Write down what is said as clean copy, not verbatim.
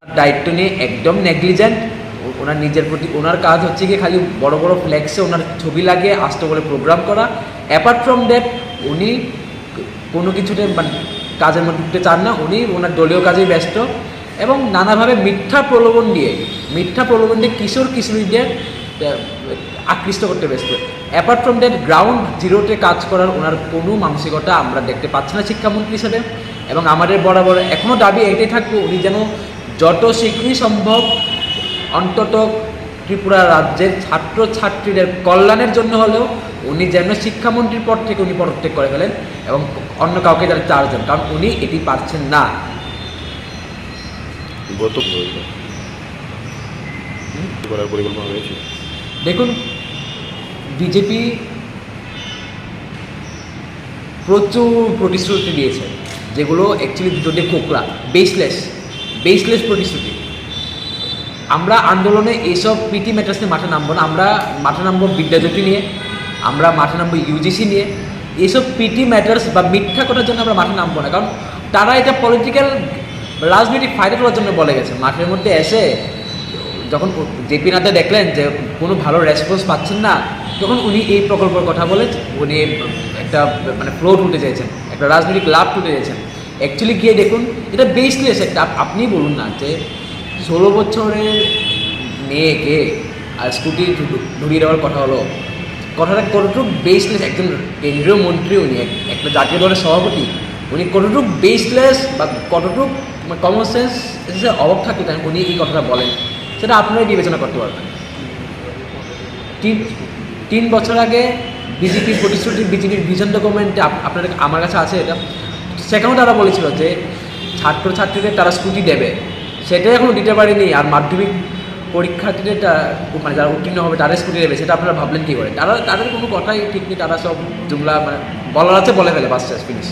দায়িত্ব নিয়ে একদম নেগলিজেন্ট। ওনার নিজের প্রতি ওনার কাজ হচ্ছে কি খালি বড় বড় ফ্ল্যাক্সে ওনার ছবি লাগিয়ে আস্তে করে প্রোগ্রাম করা। অ্যাপার্ট ফ্রম দ্যাট উনি কোনো কিছুতে মানে কাজের মধ্যে ঢুকতে চান না। উনি ওনার দলীয় কাজেই ব্যস্ত এবং নানাভাবে মিথ্যা প্রলোভন দিয়ে কিশোর কিশোরীদের আকৃষ্ট করতে ব্যস্ত। অ্যাপার্ট ফ্রম দ্যাট গ্রাউন্ড জিরোতে কাজ করার ওনার কোনো মানসিকতা আমরা দেখতে পাচ্ছি না শিক্ষামন্ত্রী হিসেবে। এবং আমাদের বরাবর এখনও দাবি এটাই থাকবে, উনি যেন যত শীঘ্রই সম্ভব অন্তত ত্রিপুরা রাজ্যের ছাত্রছাত্রীদের কল্যাণের জন্য হলেও উনি যেন শিক্ষামন্ত্রীর পদ থেকে উনি পদত্যাগ করে ফেলেন এবং অন্য কাউকে যারা চারজন, কারণ উনি এটি পারছেন না। দেখুন, বিজেপি প্রচুর প্রতিশ্রুতি দিয়েছে যেগুলো অ্যাকচুয়ালি ভিতর দিয়ে কোকড়া, বেসলেস প্রতিশ্রুতি। আমরা আন্দোলনে এইসব পিটি ম্যাটার্স নিয়ে মাঠে নামবো না। আমরা মাঠে নামবো বিদ্যাজ্যোতি নিয়ে, আমরা মাঠে নামবো ইউজিসি নিয়ে। এইসব পিটি ম্যাটার্স বা মিথ্যা করার জন্য আমরা মাঠে নামবো না, কারণ তারা এটা পলিটিক্যাল রাজনৈতিক ফায়দা তোলার জন্য বলে গেছে। মাঠের মধ্যে এসে যখন জেপি নাড্ডা দেখলেন যে কোনো ভালো রেসপন্স পাচ্ছেন না, তখন উনি এই প্রকল্পের কথা বলে উনি একটা মানে ফ্লো তুলতে চাইছেন, একটা রাজনৈতিক লাভ তুলতে চাইছেন। অ্যাকচুয়ালি গিয়ে দেখুন এটা বেসলেস একটা। আপনি বলুন না যে 16 বছরের মেয়েকে আর স্কুটি ধরিয়ে দেওয়ার কথা হলো, কথাটা কতটুকু বেসলেস। একজন কেন্দ্রীয় মন্ত্রী, উনি একটা জাতীয় দলের সভাপতি, উনি কতটুকু বেসলেস বা কতটুকু কমন সেন্স অভাব থাকলে তাই উনি এই কথাটা বলেন, সেটা আপনারাই বিবেচনা করতে পারবেন। 3 বছর আগে বিজেপির প্রতিশ্রুতি, বিজেপির ভিশন ডকুমেন্টে আপনাদের আমার কাছে আছে এটা, সেখানেও তারা বলেছিল যে ছাত্রছাত্রীদের তারা স্কুটি দেবে, সেটাই এখনও দিতে পারেনি। আর মাধ্যমিক পরীক্ষার্থীদের মানে যারা উত্তীর্ণ হবে তারা স্কুটি দেবে, সেটা আপনারা ভাবলেন কী করে? তাদের কোনো কথাই ঠিক নেই, তারা সব জুমলা মানে বলার আছে বলে ফেলে, বাস শেষ ফিনিশ।